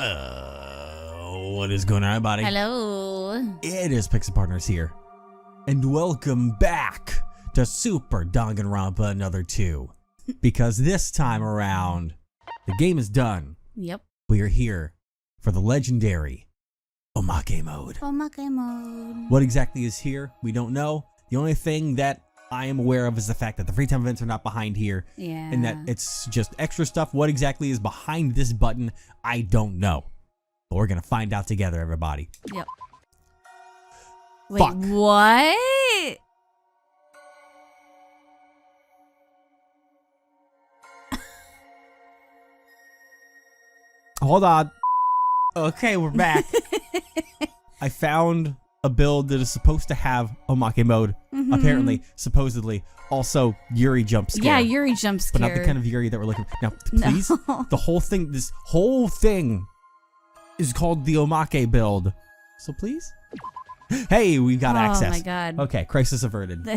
What is going on, everybody? Hello. It is Pixel Partners here, and welcome back to Super Danganronpa Another 2. Because this time around, the game is done. Yep. We are here for the legendary Omake mode. Omake mode. What exactly is here, we don't know. The only thing that I am aware of is the fact that the free time events are not behind here. Yeah. And that it's just extra stuff. What exactly is behind this button, I don't know. But we're going to find out together, everybody. Yep. Wait, Fuck. what? Hold on. Okay, we're back. I found a build that is supposed to have Omake mode. Apparently, supposedly. Also, Yuri jump scare. Yeah, Yuri jump scare. But not the kind of Yuri that we're looking for. Now, please, No. the whole thing, this whole thing is called the Omake build. So please? Hey, we got access. Oh my god. Okay, crisis averted.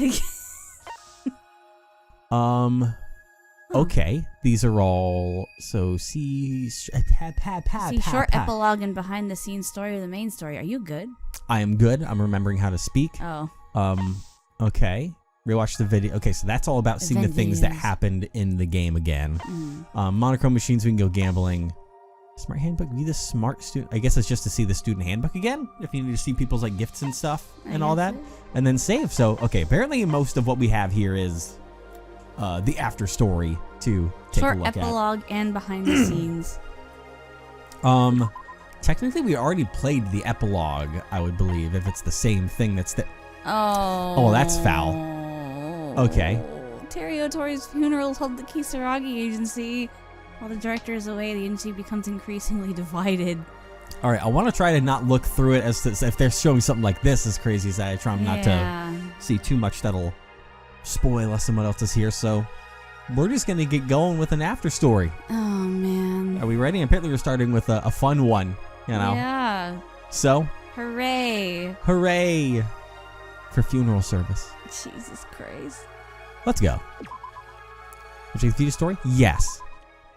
Okay, these are all, so see short epilogue and behind the scenes story of the main story. Are you good? I am good. I'm remembering how to speak. Oh. Okay. Rewatch the video. Okay, so that's all about seeing the things that happened in the game again. Monochrome machines, we can go gambling. Smart handbook, view the smart student. I guess it's just to see the student handbook again, if you need to see people's like gifts and stuff and all that. And then save. So, okay, apparently most of what we have here is the after story to take a look at. Short epilogue and behind the scenes. Technically we already played the epilogue, I would believe, if it's the same thing that's the... Oh, that's foul. Okay. Terry Otori's funeral told the Kisaragi agency. While the director is away, the agency becomes increasingly divided. All right, I want to try to not look through it as to, if they're showing something like this as crazy as that. I try not to see too much that'll spoil us and what else is here. So we're just going to get going with an after story. Oh, man. Are we ready? Apparently we're starting with a fun one, you know? Yeah. So? Hooray. Hooray for funeral service. Jesus Christ. Let's go. Would you view the story? Yes.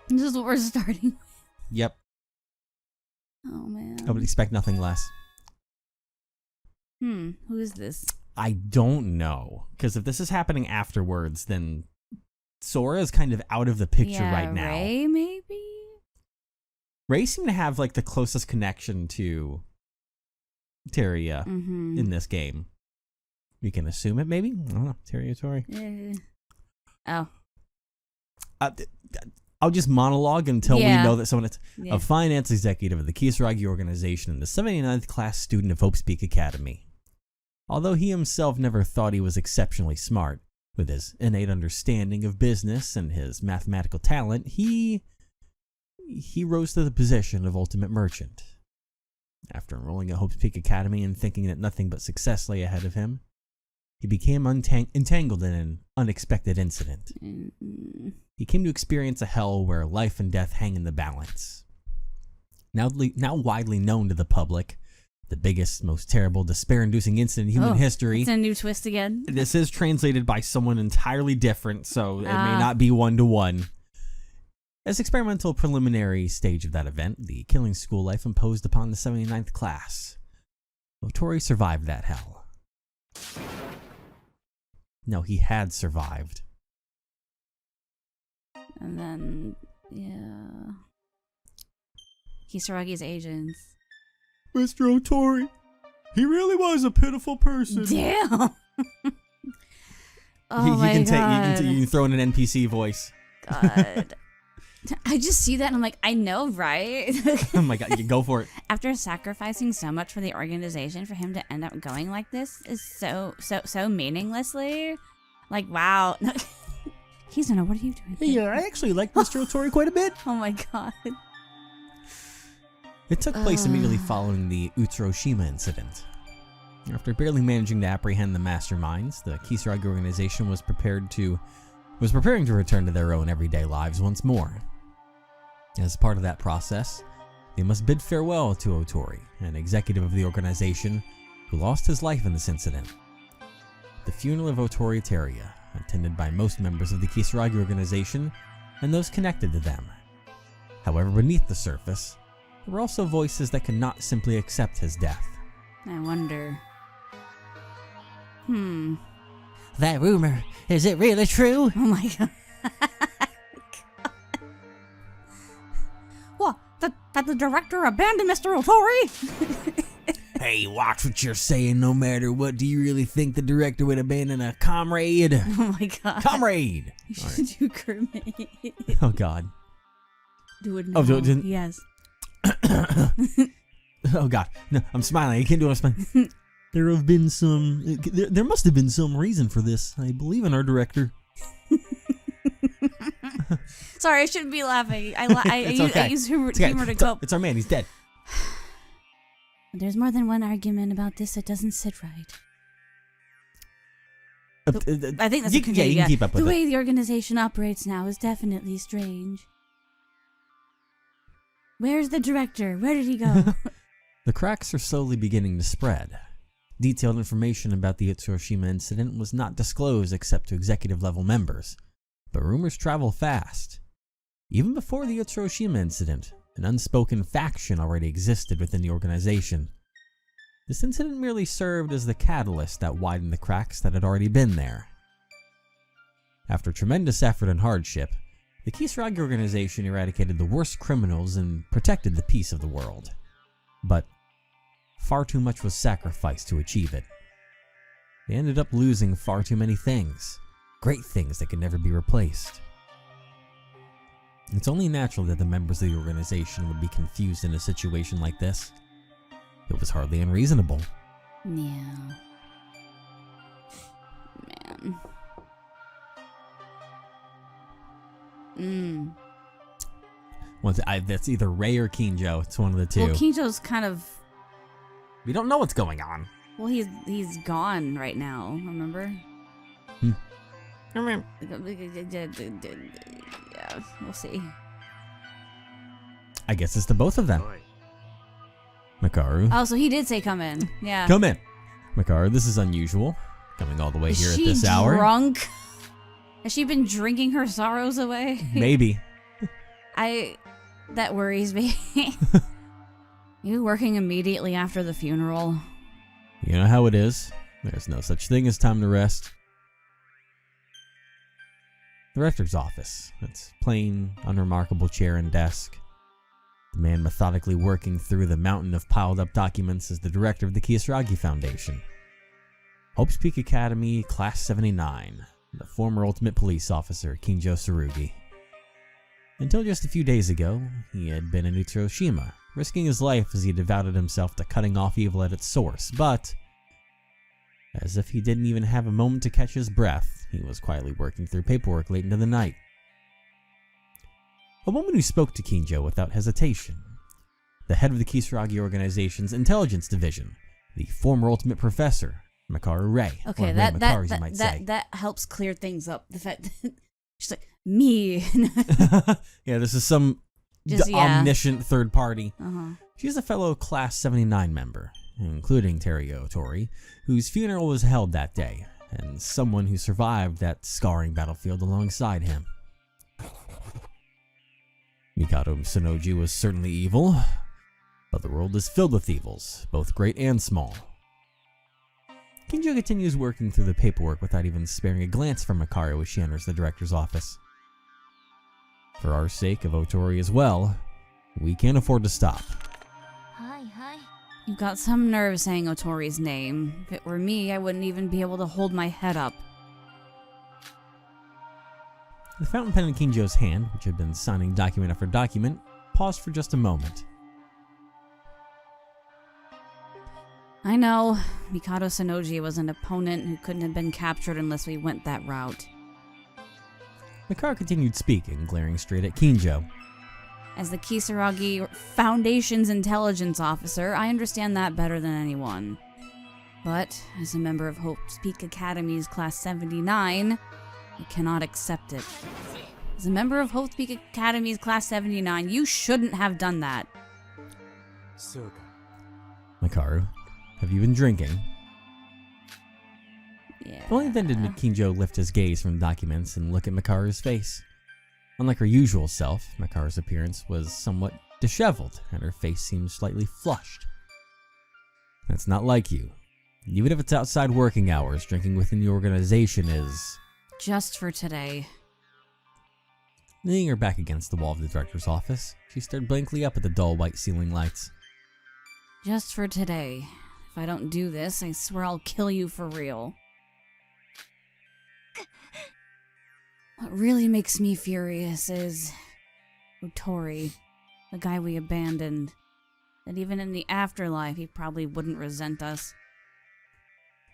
This is what we're starting with. Yep. Oh, man. I would expect nothing less. Who is this? I don't know. Because if this is happening afterwards, then Sora is kind of out of the picture right now. Ray, maybe? Ray seemed to have like the closest connection to Teria in this game. We can assume it, maybe? I don't know. Teria Tori. Oh. I'll just monologue until we know that someone is a finance executive of the Kisaragi organization and the 79th class student of Hope's Peak Academy. Although he himself never thought he was exceptionally smart, with his innate understanding of business and his mathematical talent, he rose to the position of ultimate merchant. After enrolling at Hope's Peak Academy and thinking that nothing but success lay ahead of him, he became entangled in an unexpected incident. He came to experience a hell where life and death hang in the balance. Now widely known to the public, the biggest, most terrible, despair-inducing incident in human history. It's a new twist again. This is translated by someone entirely different, so it may not be one-to-one. As experimental preliminary stage of that event, the killing school life imposed upon the 79th class. Otori survived that hell. No, he had survived. And then, Kisaragi's agents. Mr. Otori, he really was a pitiful person. Damn. Oh my god. You can throw in an NPC voice. God. I just see that and I'm like, I know, right? Oh my god, you go for it. After sacrificing so much for the organization, for him to end up going like this is so meaninglessly. Like, wow. Kizuna, what are you doing? Hey, I actually like Mr. Otori quite a bit. Oh my god. It took place immediately following the Utsuroshima incident. After barely managing to apprehend the masterminds, the Kisaragi organization was preparing to return to their own everyday lives once more. As part of that process, they must bid farewell to Otori, an executive of the organization who lost his life in this incident. The funeral of Otori Teria, attended by most members of the Kisaragi organization and those connected to them. However, beneath the surface, there were also voices that could not simply accept his death. I wonder. That rumor, is it really true? Oh my god. What? That the director abandoned Mr. Otori? Hey, watch what you're saying. No matter what, do you really think the director would abandon a comrade? Oh my god. Comrade! You should do Kermit. Oh god. Do it now. Yes. Oh god. No, I'm smiling. I can't do it. I'm smiling. There must have been some reason for this. I believe in our director. Sorry, I shouldn't be laughing. I use humor to cope. It's our man. He's dead. There's more than one argument about this that doesn't sit right. I think that's you can keep up with it. The way the organization operates now is definitely strange. Where's the director? Where did he go? The cracks are slowly beginning to spread. Detailed information about the Utsushima incident was not disclosed except to executive level members, but rumors travel fast. Even before the Utsushima incident, an unspoken faction already existed within the organization. This incident merely served as the catalyst that widened the cracks that had already been there. After tremendous effort and hardship, the Kisaragi organization eradicated the worst criminals and protected the peace of the world. But far too much was sacrificed to achieve it. They ended up losing far too many things, great things that could never be replaced. It's only natural that the members of the organization would be confused in a situation like this. It was hardly unreasonable. Yeah. Man. That's either Ray or Kinjo. It's one of the two. Well, Kinjo's kind of... We don't know what's going on. Well, he's gone right now, remember? Yeah, we'll see. I guess it's the both of them. Makaru. Oh, so he did say come in. Yeah. Come in. Makaru, this is unusual. Coming all the way here at this hour. Is she drunk? Has she been drinking her sorrows away? Maybe. That worries me. You working immediately after the funeral? You know how it is. There's no such thing as time to rest. The rector's office. Its plain, unremarkable chair and desk. The man methodically working through the mountain of piled up documents is the director of the Kisaragi Foundation. Hope's Peak Academy, Class 79. The former Ultimate Police Officer, Kinjo Tsurugi. Until just a few days ago, he had been in Utsushima, risking his life as he devoted himself to cutting off evil at its source, but as if he didn't even have a moment to catch his breath, he was quietly working through paperwork late into the night. A woman who spoke to Kinjo without hesitation. The head of the Kisaragi organization's intelligence division, the former Ultimate Professor, Makaru Ray. Okay, that helps clear things up. The fact that she's like, me. Yeah, this is some omniscient third party. Uh-huh. She's a fellow Class 79 member, including Teruyo Otori, whose funeral was held that day, and someone who survived that scarring battlefield alongside him. Mikado Sonoji was certainly evil, but the world is filled with evils, both great and small. Kinjo continues working through the paperwork without even sparing a glance from Makaru as she enters the director's office. For our sake of Otori as well, we can't afford to stop. Hi. You've got some nerve saying Otori's name. If it were me, I wouldn't even be able to hold my head up. The fountain pen in Kinjo's hand, which had been signing document after document, paused for just a moment. I know. Mikado Sonoji was an opponent who couldn't have been captured unless we went that route. Makaru continued speaking, glaring straight at Kinjo. As the Kisaragi Foundation's intelligence officer, I understand that better than anyone. But, as a member of Hope's Peak Academy's Class 79, I cannot accept it. As a member of Hope's Peak Academy's Class 79, you shouldn't have done that. Makaru, have you been drinking? Yeah. Only then did Kinjo lift his gaze from the documents and look at Makaru's face. Unlike her usual self, Makaru's appearance was somewhat disheveled, and her face seemed slightly flushed. That's not like you. Even if it's outside working hours, drinking within the organization is... Just for today. Leaning her back against the wall of the director's office, she stared blankly up at the dull white ceiling lights. Just for today. If I don't do this, I swear I'll kill you for real. What really makes me furious is Otori, the guy we abandoned. That even in the afterlife, he probably wouldn't resent us.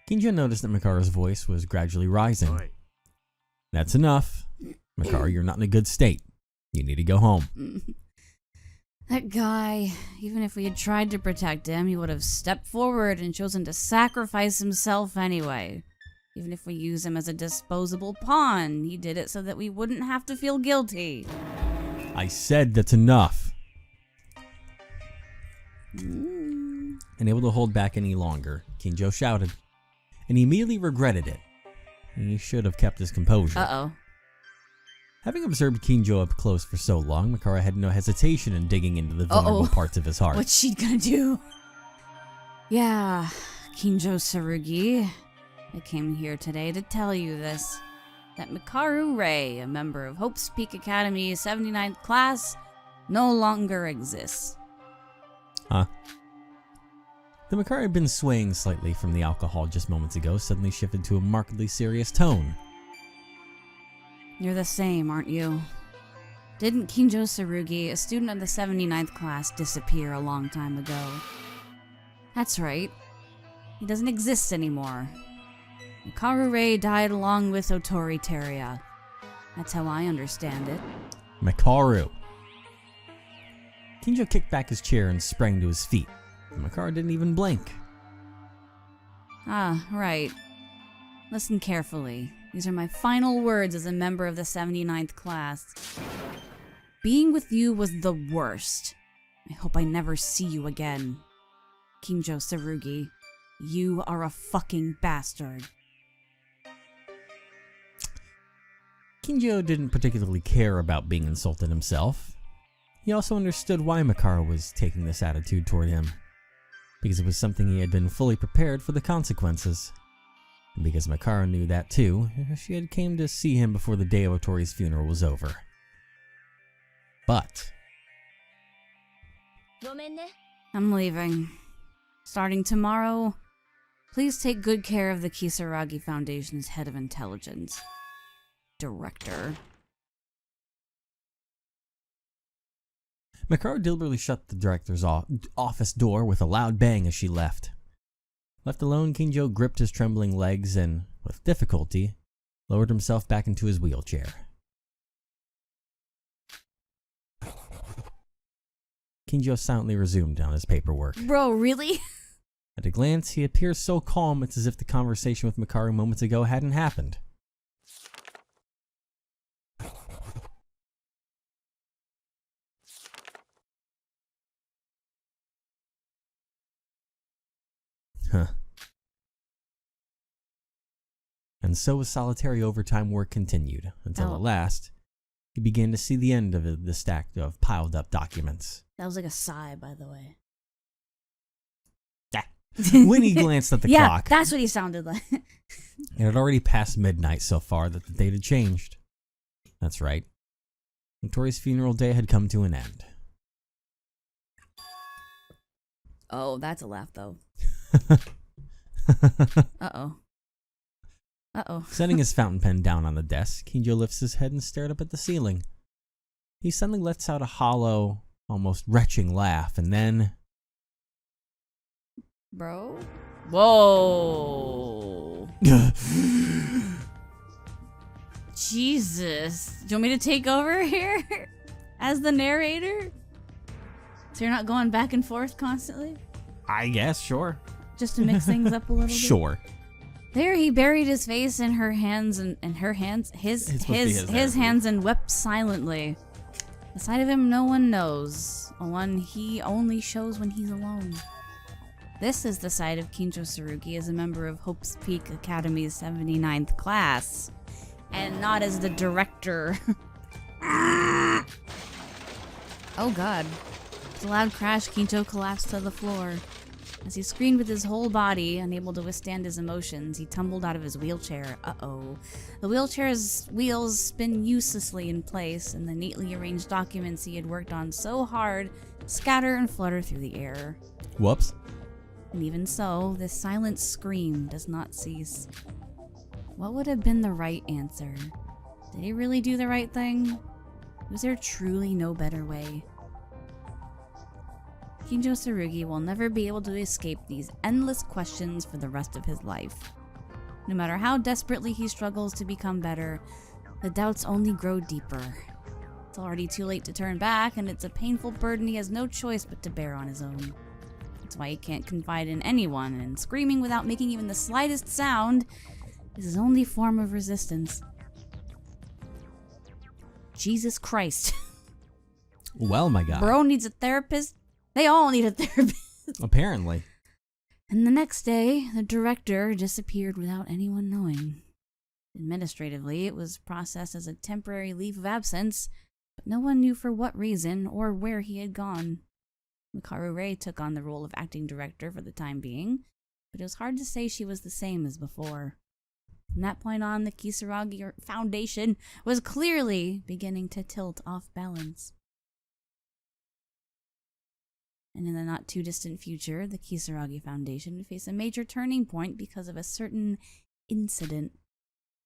Kinjo noticed that Makaru's voice was gradually rising. Oi. That's enough. Makaru, you're not in a good state. You need to go home. That guy, even if we had tried to protect him, he would have stepped forward and chosen to sacrifice himself anyway. Even if we use him as a disposable pawn, he did it so that we wouldn't have to feel guilty. I said that's enough. Unable to hold back any longer, Kinjo shouted, and he immediately regretted it. He should have kept his composure. Uh-oh. Having observed Kinjo up close for so long, Makaru had no hesitation in digging into the vulnerable parts of his heart. What's she gonna do? Yeah, Kinjo Tsurugi. I came here today to tell you this. That Makaru Ray, a member of Hope's Peak Academy's 79th class, no longer exists. Huh? The Makaru had been swaying slightly from the alcohol just moments ago, suddenly shifted to a markedly serious tone. You're the same, aren't you? Didn't Kinjo Tsurugi, a student of the 79th class, disappear a long time ago? That's right. He doesn't exist anymore. Makaru Ray died along with Otori Teria. That's how I understand it. Makaru. Kinjo kicked back his chair and sprang to his feet. Makaru didn't even blink. Ah, right. Listen carefully. These are my final words as a member of the 79th class. Being with you was the worst. I hope I never see you again. Kinjo Tsurugi, you are a fucking bastard. Kinjo didn't particularly care about being insulted himself. He also understood why Makaru was taking this attitude toward him. Because it was something he had been fully prepared for the consequences. And because Makaru knew that too, she had came to see him before the day of Otori's funeral was over. But... I'm leaving. Starting tomorrow, please take good care of the Kisaragi Foundation's head of intelligence. Director. Makaru deliberately shut the director's office door with a loud bang as she left. Left alone, Kinjo gripped his trembling legs and, with difficulty, lowered himself back into his wheelchair. Kinjo silently resumed on his paperwork. Bro, really? At a glance, he appears so calm it's as if the conversation with Makaru moments ago hadn't happened. Huh. And so his solitary overtime work continued, until at last, he began to see the end of the stack of piled up documents. That was like a sigh, by the way. When he glanced at the clock, that's what he sounded like. It had already passed midnight so far that the date had changed. That's right. Otori's funeral day had come to an end. Oh, that's a laugh, though. Uh-oh. Uh-oh. Setting his fountain pen down on the desk, Kinjo lifts his head and stared up at the ceiling. He suddenly lets out a hollow, almost retching laugh, and then... Bro? Whoa. Jesus. Do you want me to take over here? As the narrator? So you're not going back and forth constantly? I guess, sure. Just to mix things up a little bit? Sure. There he buried his face in her hands and her hands, his hands and wept silently. The side of him no one knows, a one he only shows when he's alone. This is the side of Kinjo Tsurugi as a member of Hope's Peak Academy's 79th class, and not as the director. Oh god. With a loud crash, Kinjo collapsed to the floor. As he screamed with his whole body, unable to withstand his emotions, he tumbled out of his wheelchair. Uh-oh. The wheelchair's wheels spin uselessly in place, and the neatly arranged documents he had worked on so hard scatter and flutter through the air. Whoops. And even so, this silent scream does not cease. What would have been the right answer? Did he really do the right thing? Was there truly no better way? Kinjo Tsurugi will never be able to escape these endless questions for the rest of his life. No matter how desperately he struggles to become better, the doubts only grow deeper. It's already too late to turn back, and it's a painful burden he has no choice but to bear on his own. That's why he can't confide in anyone, and screaming without making even the slightest sound is his only form of resistance. Jesus Christ. Well, my God. Bro needs a therapist. They all need a therapist. Apparently. And the next day, the director disappeared without anyone knowing. Administratively, it was processed as a temporary leave of absence, but no one knew for what reason or where he had gone. Mikaru Rei took on the role of acting director for the time being, but it was hard to say she was the same as before. From that point on, the Kisaragi Foundation was clearly beginning to tilt off balance. And in the not-too-distant future, the Kisaragi Foundation would face a major turning point because of a certain incident.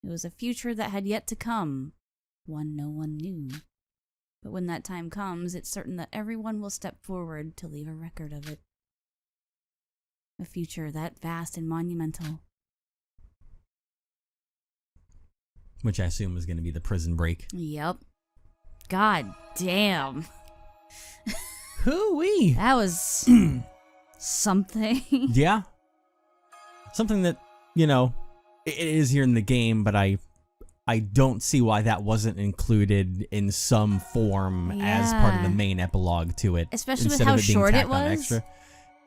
It was a future that had yet to come, one no one knew. But when that time comes, it's certain that everyone will step forward to leave a record of it. A future that vast and monumental. Which I assume is going to be the prison break. Yep. God damn. Hoo-wee. That was something. Yeah. Something that, it is here in the game, but I don't see why that wasn't included in some form as part of the main epilogue to it. Especially with how short it was. Extra.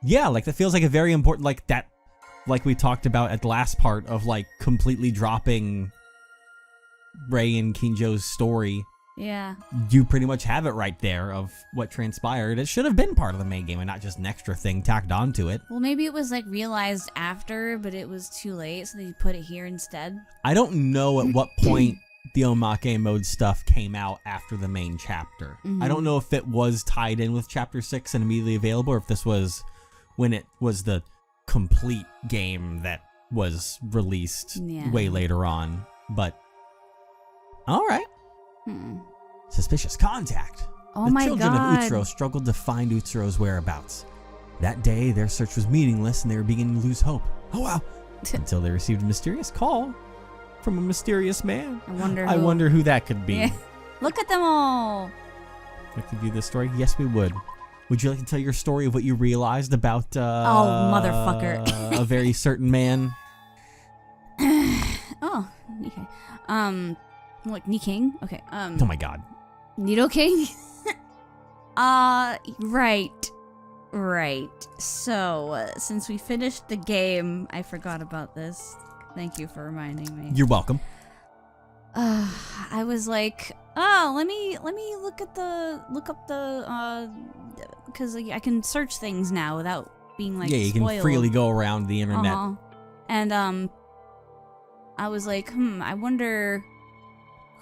Yeah, that feels like a very important, like we talked about at the last part of, completely dropping Rei and Kinjo's story. Yeah. You pretty much have it right there of what transpired. It should have been part of the main game and not just an extra thing tacked onto it. Well, maybe it was realized after, but it was too late, so they put it here instead. I don't know at what point the Omake mode stuff came out after the main chapter. Mm-hmm. I don't know if it was tied in with chapter 6 and immediately available, or if this was when it was the complete game that was released way later on. But, alright. Suspicious contact. Oh the my children God. of Utsuro struggled to find Utsuro's whereabouts. That day, their search was meaningless and they were beginning to lose hope. Oh wow! Until they received a mysterious call from a mysterious man. I wonder who that could be. Yeah. Look at them all. Like to do this story? Yes, we would. Would you like to tell your story of what you realized about oh, motherfucker. a very certain man? Oh, okay. Like Niking? Okay. Oh my God. Nido King? Right. So, since we finished the game, I forgot about this. Thank you for reminding me. You're welcome. I was like, oh, let me look up the because I can search things now without being yeah, you spoiled. Can freely go around the internet. And I was like, I wonder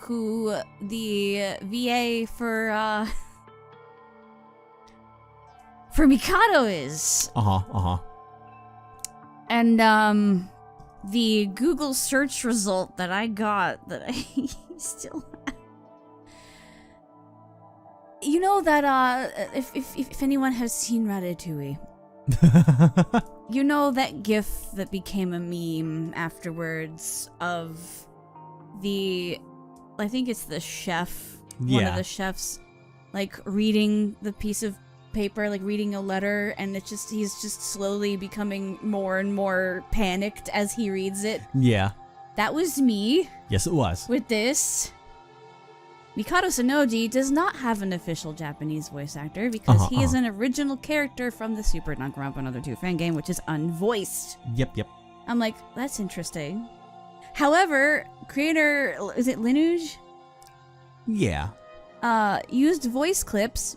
who the VA for Mikado is. And the Google search result that I got that I still have. You know that if anyone has seen Ratatouille, you know that GIF that became a meme afterwards of I think it's the chef, one of the chefs, reading the piece of paper, reading a letter, and he's just slowly becoming more and more panicked as he reads it. Yeah. That was me. Yes, it was. With this. Mikado Sonoji does not have an official Japanese voice actor because he is an original character from the Super Danganronpa Another 2 fan game, which is unvoiced. Yep. I'm like, that's interesting. However, creator, is it Lineage? Yeah. Used voice claims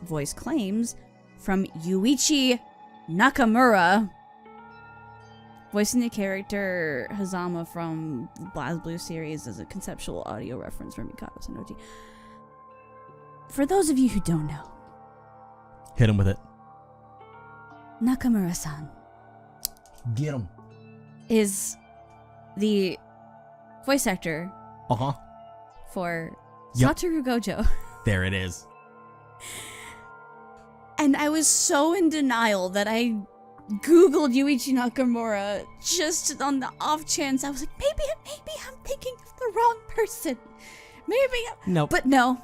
from Yuichi Nakamura, voicing the character Hazama from the BlazBlue series as a conceptual audio reference for Mikado Sanoji. For those of you who don't know, Hit him with it. Nakamura-san Get him. is the voice actor Uh-huh. for Yep. Satoru Gojo. There it is. And I was so in denial that I Googled Yuichi Nakamura just on the off chance. I was like, maybe I'm thinking of the wrong person. Nope. But no.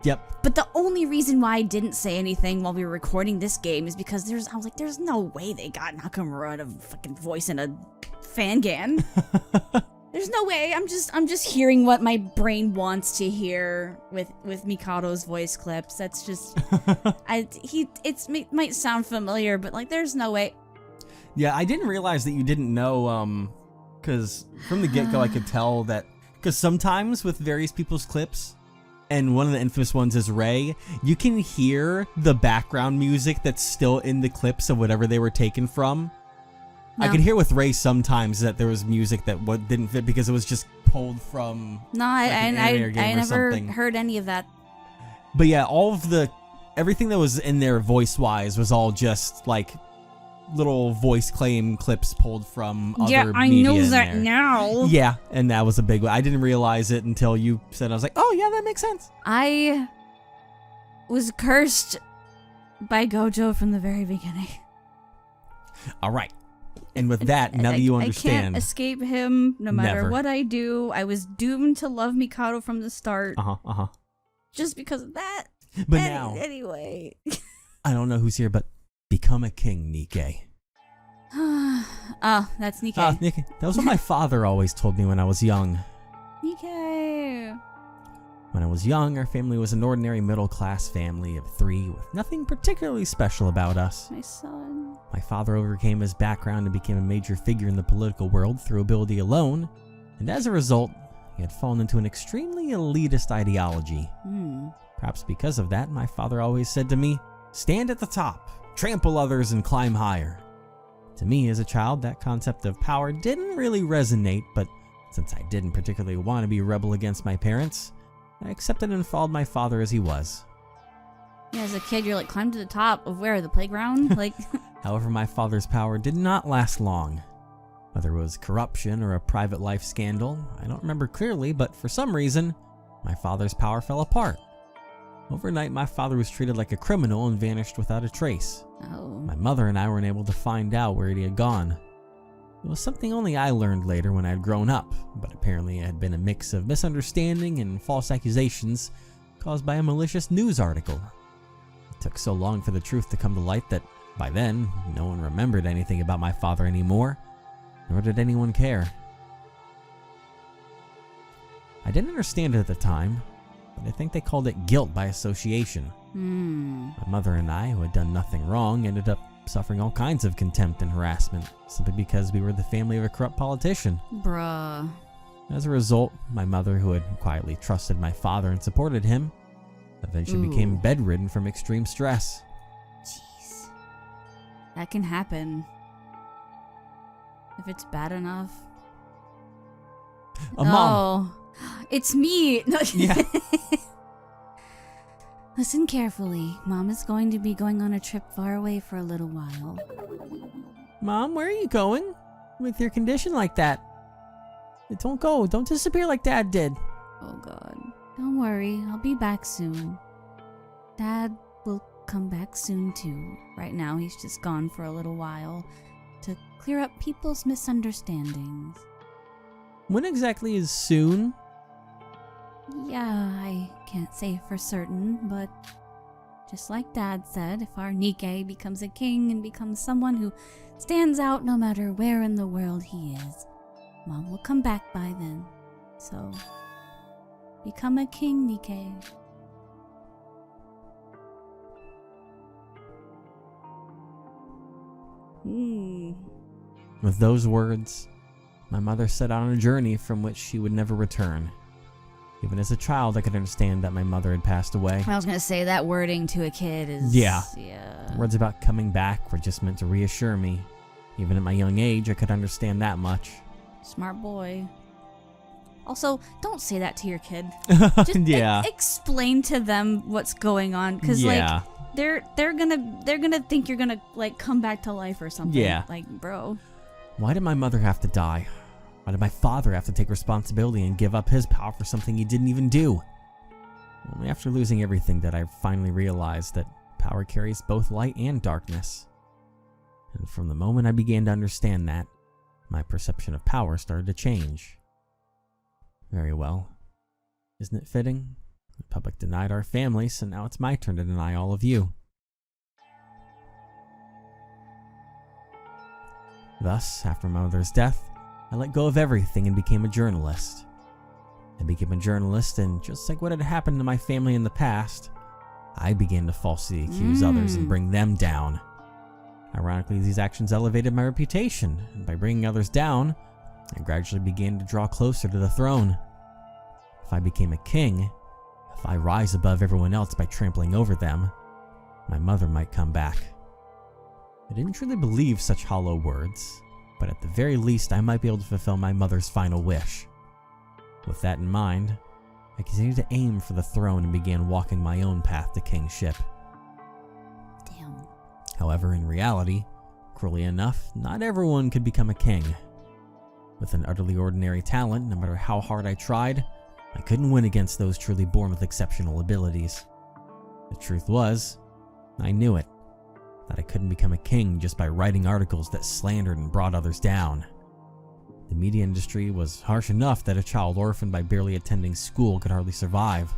Yep. But the only reason why I didn't say anything while we were recording this game is because I was like, there's no way they got Nakamura to fucking voice in a Fangan. There's no way. I'm just hearing what my brain wants to hear with Mikado's voice clips. That's just it might sound familiar, but like there's no way. Yeah, I didn't realize that you didn't know, because from the get-go I could tell that, because sometimes with various people's clips, and one of the infamous ones is Ray, you can hear the background music that's still in the clips of whatever they were taken from. No. I could hear with Ray sometimes that there was music that didn't fit because it was just pulled from No, like an anime or game I or never something. heard any of that. But yeah, everything that was in there voice-wise was all just like little voice claim clips pulled from other media in there. now. Yeah, and that was a big one. I didn't realize it until you said it. I was like, oh yeah, that makes sense. I was cursed by Gojo from the very beginning. All right. And with that, now that you I understand. can't escape him no matter Never. what I do. I was doomed to love Mikado from the start. Uh-huh. Just because of that. But now, Anyway. I don't know who's here, but become a king, Nikkei. Oh, that's Nikkei. Nikkei. That was what my father always told me when I was young. Nikkei. When I was young, our family was an ordinary middle-class family of 3 with nothing particularly special about us. My son. My father overcame his background and became a major figure in the political world through ability alone, and as a result, he had fallen into an extremely elitist ideology. Perhaps because of that, my father always said to me, "Stand at the top, trample others, and climb higher." To me, as a child, that concept of power didn't really resonate, but since I didn't particularly want to be a rebel against my parents, I accepted and followed my father as he was. Yeah, as a kid, you're like, climb to the top of where? The playground? Like. However, my father's power did not last long. Whether it was corruption or a private life scandal, I don't remember clearly, but for some reason, my father's power fell apart. Overnight, my father was treated like a criminal and vanished without a trace. Oh. My mother and I weren't able to find out where he had gone. It was something only I learned later when I had grown up, but apparently it had been a mix of misunderstanding and false accusations caused by a malicious news article. It took so long for the truth to come to light that by then, no one remembered anything about my father anymore, nor did anyone care. I didn't understand it at the time, but I think they called it guilt by association. My mother and I, who had done nothing wrong, ended up suffering all kinds of contempt and harassment, simply because we were the family of a corrupt politician. Bruh. As a result, my mother, who had quietly trusted my father and supported him, eventually became bedridden from extreme stress. Jeez. That can happen. If it's bad enough. Mom. It's me. No. Yeah. Listen carefully. Mom is going to be going on a trip far away for a little while. Mom, where are you going? With your condition like that? Don't go. Don't disappear like Dad did. Oh God. Don't worry. I'll be back soon. Dad will come back soon too. Right now he's just gone for a little while to clear up people's misunderstandings. When exactly is soon? Yeah, I can't say for certain, but just like Dad said, if our Nikkei becomes a king and becomes someone who stands out no matter where in the world he is, Mom will come back by then. So, become a king, Nikkei. With those words, my mother set out on a journey from which she would never return. Even as a child, I could understand that my mother had passed away. I was gonna say that wording to a kid is... Yeah. Yeah. Words about coming back were just meant to reassure me. Even at my young age, I could understand that much. Smart boy. Also, don't say that to your kid. Just Yeah. Explain to them what's going on, because Yeah. like they're gonna think you're gonna like come back to life or something. Yeah. Like, bro. Why did my mother have to die? Why did my father have to take responsibility and give up his power for something he didn't even do? Only after losing everything did I finally realize that power carries both light and darkness. And from the moment I began to understand that, my perception of power started to change. Very well. Isn't it fitting? The public denied our family, so now it's my turn to deny all of you. Thus, after my mother's death, I let go of everything and became a journalist. I became a journalist, and just like what had happened to my family in the past, I began to falsely accuse others and bring them down. Ironically, these actions elevated my reputation, and by bringing others down, I gradually began to draw closer to the throne. If I became a king, if I rise above everyone else by trampling over them, my mother might come back. I didn't truly believe such hollow words, but at the very least I might be able to fulfill my mother's final wish. With that in mind, I continued to aim for the throne and began walking my own path to kingship. Damn. However, in reality, cruelly enough, not everyone could become a king. With an utterly ordinary talent, no matter how hard I tried, I couldn't win against those truly born with exceptional abilities. The truth was, I knew it, that I couldn't become a king just by writing articles that slandered and brought others down. The media industry was harsh enough that a child orphaned by barely attending school could hardly survive.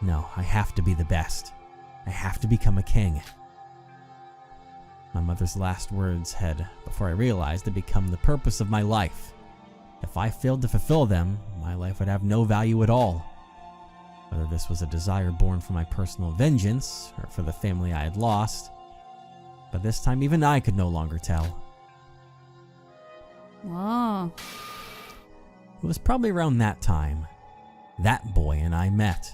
No, I have to be the best. I have to become a king. My mother's last words had, before I realized, had become the purpose of my life. If I failed to fulfill them, my life would have no value at all. Whether this was a desire born from my personal vengeance, or for the family I had lost, but this time even I could no longer tell. Whoa. It was probably around that time that boy and I met.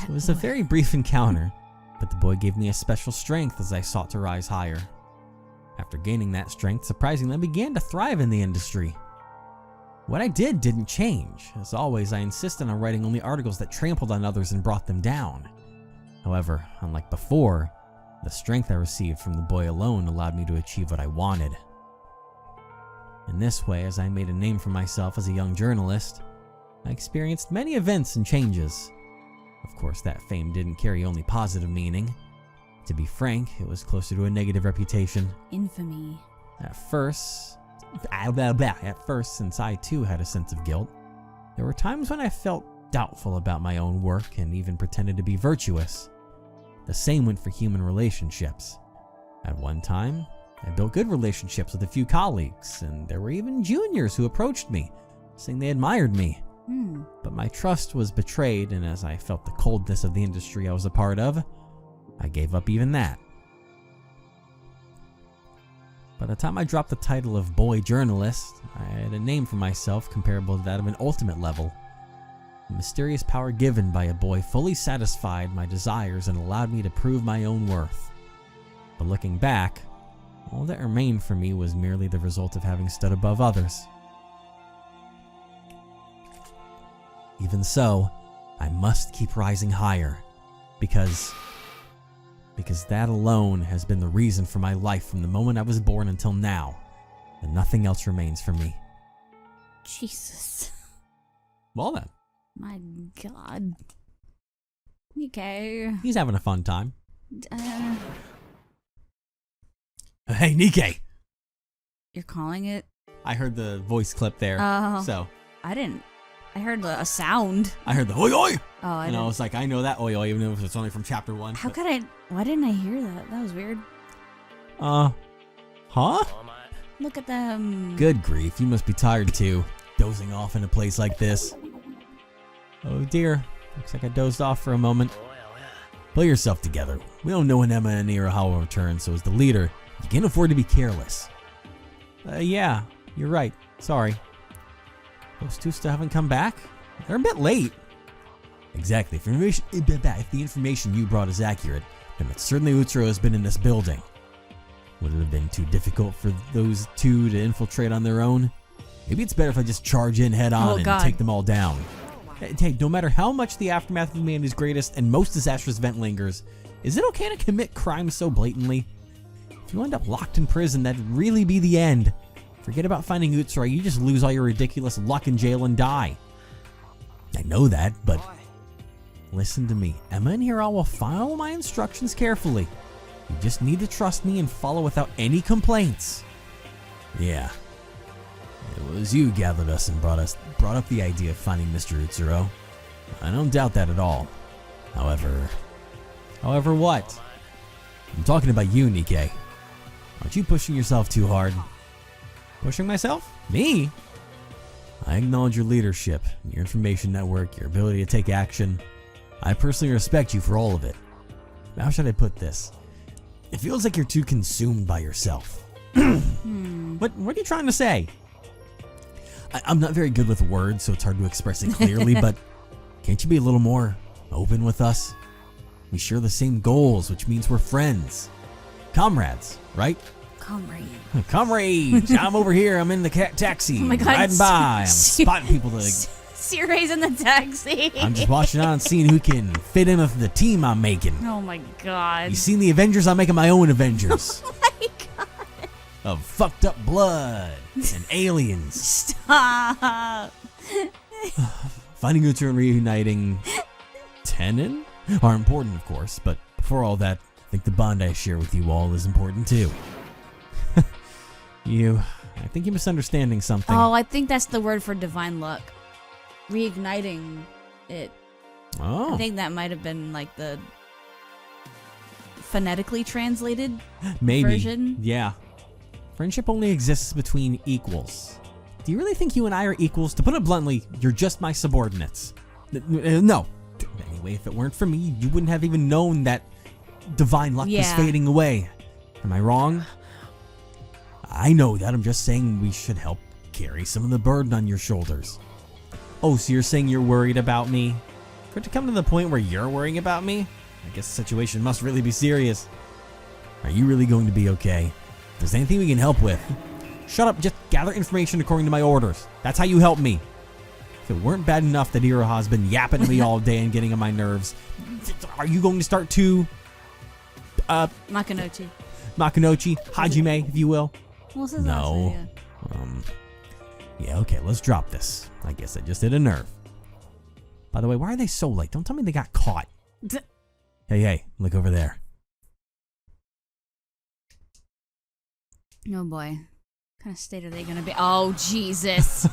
It was a very brief encounter, but the boy gave me a special strength as I sought to rise higher. After gaining that strength, surprisingly, I began to thrive in the industry. What I did didn't change. As always, I insisted on writing only articles that trampled on others and brought them down. However, unlike before, the strength I received from the boy alone allowed me to achieve what I wanted. In this way, as I made a name for myself as a young journalist, I experienced many events and changes. Of course, that fame didn't carry only positive meaning. To be frank, it was closer to a negative reputation. Infamy. At first, since I too had a sense of guilt, there were times when I felt doubtful about my own work and even pretended to be virtuous. The same went for human relationships. At one time, I built good relationships with a few colleagues, and there were even juniors who approached me, saying they admired me. But my trust was betrayed, and as I felt the coldness of the industry I was a part of, I gave up even that. By the time I dropped the title of boy journalist, I had a name for myself comparable to that of an ultimate level. A mysterious power given by a boy fully satisfied my desires and allowed me to prove my own worth. But looking back, all that remained for me was merely the result of having stood above others. Even so, I must keep rising higher, because that alone has been the reason for my life from the moment I was born until now, and nothing else remains for me. Jesus. Well then. My God. Okay. He's having a fun time. Hey, Nikkei! You're calling it? I heard the voice clip there, so. I didn't. I heard a sound. I heard the oi oi! Oh, I And didn't. I was like, I know that oi oi, even if it's only from chapter 1. How could I? Why didn't I hear that? That was weird. Huh? Look at them. Good grief, you must be tired too, dozing off in a place like this. Oh dear, looks like I dozed off for a moment. Pull yourself together. We don't know when Emma and Niraha will return, so as the leader, you can't afford to be careless. Yeah, you're right. Sorry. Those two still haven't come back? They're a bit late. Exactly. If the information you brought is accurate, then it's certainly Utsuro has been in this building. Would it have been too difficult for those two to infiltrate on their own? Maybe it's better if I just charge in head on and take them all down. Hey, no matter how much the aftermath of humanity's greatest and most disastrous event lingers, is it okay to commit crimes so blatantly? If you end up locked in prison, that'd really be the end. Forget about finding Utsuro, you just lose all your ridiculous luck in jail and die. I know that, but listen to me. Emma and Hiro will follow my instructions carefully. You just need to trust me and follow without any complaints. Yeah. It was you who gathered us and brought up the idea of finding Mr. Utsuro. I don't doubt that at all. However what? I'm talking about you, Nikke. Aren't you pushing yourself too hard? Pushing myself? Me? I acknowledge your leadership, your information network, your ability to take action. I personally respect you for all of it. How should I put this? It feels like you're too consumed by yourself. What are you trying to say? I'm not very good with words, so it's hard to express it clearly, but can't you be a little more open with us? We share the same goals, which means we're friends. Comrades, right? Comrades! I'm over here, I'm in the taxi. Oh my God. Riding by, I'm spotting people to... Siri's in the taxi. I'm just watching on, seeing who can fit in with the team I'm making. Oh my God. You seen the Avengers? I'm making my own Avengers. Oh my God. Of fucked up blood and aliens. Stop. Finding Utsuro and reuniting Tenon are important, of course, but before all that, I think the bond I share with you all is important too. I think you're misunderstanding something. Oh, I think that's the word for divine luck. Reigniting it. Oh. I think that might have been like the phonetically translated version. Yeah. Friendship only exists between equals. Do you really think you and I are equals? To put it bluntly, you're just my subordinates. No. Anyway, if it weren't for me, you wouldn't have even known that divine luck was fading away. Am I wrong? I know that. I'm just saying we should help carry some of the burden on your shoulders. Oh, so you're saying you're worried about me? For it to come to the point where you're worrying about me? I guess the situation must really be serious. Are you really going to be okay? If there's anything we can help with, shut up, just gather information according to my orders. That's how you help me. If it weren't bad enough that Iroha's been yapping to me all day and getting on my nerves, are you going to start to... Makinochi, Hajime, if you will? Well, this is No. Yeah, okay, let's drop this. I guess I just hit a nerve. By the way, why are they so late? Don't tell me they got caught. Hey, look over there. Oh boy. What kind of state are they gonna be? Oh, Jesus.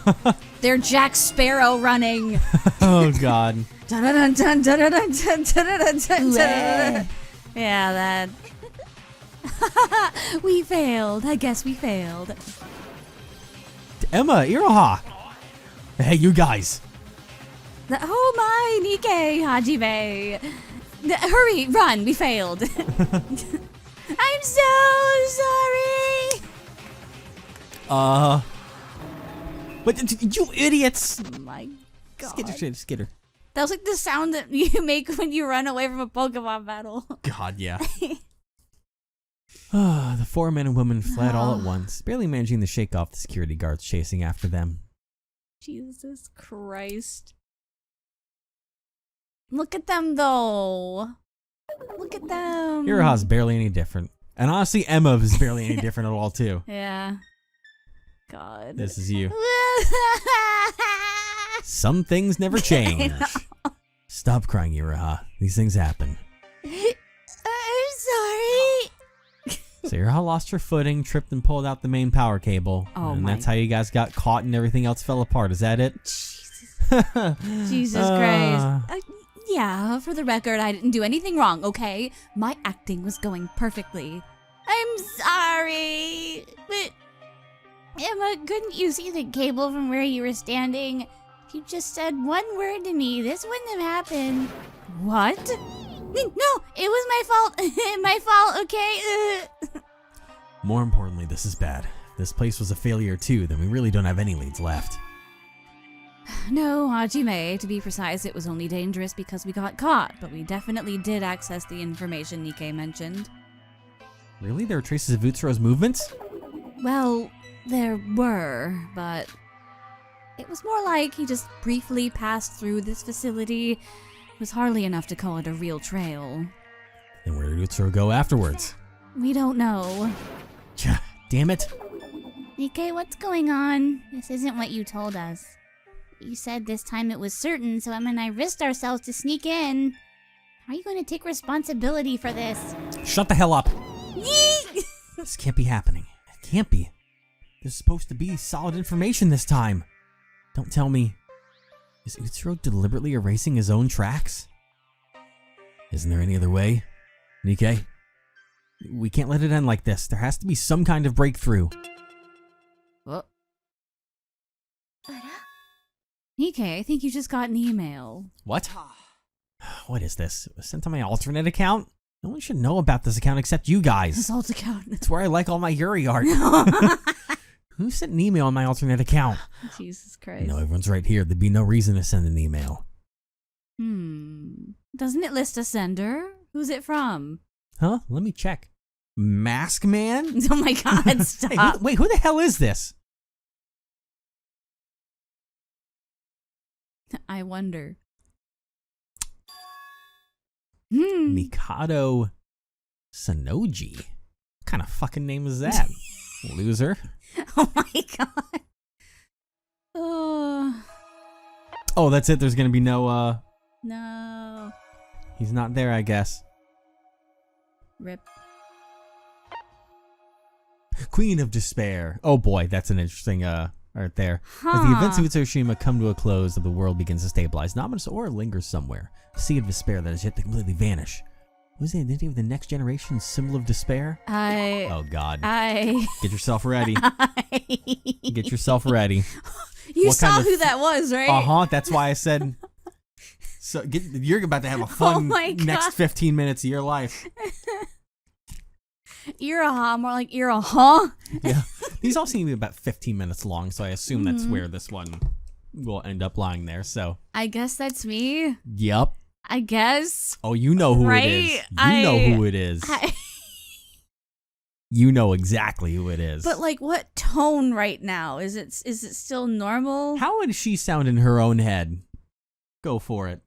They're Jack Sparrow running. Oh, God. Yeah, that. We failed. I guess we failed. Emma, Iroha. Hey, you guys. Oh my, Nikke, Hajime. Hurry, run, we failed. I'm so sorry. But you idiots. Oh my God. Skitter. That was like the sound that you make when you run away from a Pokemon battle. God, yeah. The four men and women fled all at once, barely managing to shake off the security guards chasing after them. Jesus Christ. Look at them, though. Look at them. Iroha's barely any different. And honestly, Emma is barely any different at all, too. Yeah. God. This is you. Some things never change. Stop crying, Iroha. These things happen. I'm sorry. So Iroha lost her footing, tripped and pulled out the main power cable. And that's how you guys got caught and everything else fell apart. Is that it? Jesus Christ. Yeah, for the record, I didn't do anything wrong, okay? My acting was going perfectly. I'm sorry. But, Emma, couldn't you see the cable from where you were standing? If you just said one word to me, this wouldn't have happened. What? No, it was my fault. My fault, okay? More importantly, this is bad. If this place was a failure too, then we really don't have any leads left. No, Hajime. To be precise, it was only dangerous because we got caught, but we definitely did access the information Nikkei mentioned. Really? There are traces of Utsuro's movements? Well, there were, but it was more like he just briefly passed through this facility. It was hardly enough to call it a real trail. Then where did Utsuro go afterwards? We don't know. Damn it. Nikkei, what's going on? This isn't what you told us. You said this time it was certain, so Emma and I risked ourselves to sneak in. How are you going to take responsibility for this? Shut the hell up. This can't be happening. It can't be. There's supposed to be solid information this time. Don't tell me. Is Utsuro deliberately erasing his own tracks? Isn't there any other way? Nikkei? We can't let it end like this. There has to be some kind of breakthrough. What? Nikkei, I think you just got an email. What? What is this? It was sent to my alternate account? No one should know about this account except you guys. This alt account. It's where I like all my Yuri art. Who sent an email on my alternate account? Jesus Christ. No, everyone's right here. There'd be no reason to send an email. Doesn't it list a sender? Who's it from? Huh? Let me check. Mask Man? Oh my god, stop. Hey, wait, who the hell is this? I wonder. Mikado Sanoji? What kind of fucking name is that? Loser. Oh my god. Oh. Oh, that's it. There's gonna be no, No. He's not there, I guess. Rip. Queen of Despair. Oh boy, that's an interesting, right there. As the events of Utsushima come to a close, the world begins to stabilize. An ominous aura lingers somewhere. A sea of despair that is yet to completely vanish. Was the identity of the next generation's symbol of despair? Oh God. Get yourself ready. Get yourself ready. You saw who that was, right? That's why I said. So you're about to have a fun next 15 minutes of your life. Iraha, more like Iraha. Yeah. These all seem to be about 15 minutes long, so I assume that's where this one will end up lying there. So I guess that's me. Yep. I guess. Oh, you know who it is. You know who it is. You know exactly who it is. But like, what tone right now? Is it still normal? How would she sound in her own head? Go for it.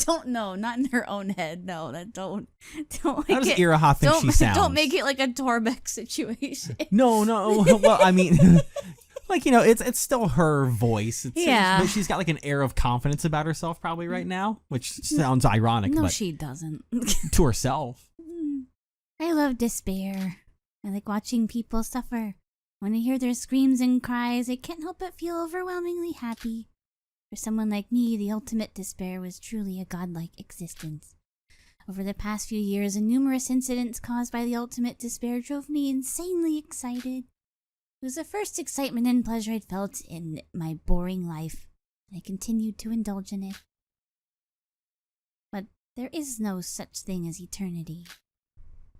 Don't know. Not in her own head. No, that don't. How does Iraha think she sounds? Don't make it like a Torbeck situation. No. Well, I mean, like, you know, it's still her voice. But she's got like an air of confidence about herself probably right now, which sounds ironic. No, but she doesn't. To herself. I love despair. I like watching people suffer. When I hear their screams and cries, I can't help but feel overwhelmingly happy. For someone like me, the ultimate despair was truly a godlike existence. Over the past few years, numerous incidents caused by the ultimate despair drove me insanely excited. It was the first excitement and pleasure I'd felt in my boring life, and I continued to indulge in it. But there is no such thing as eternity.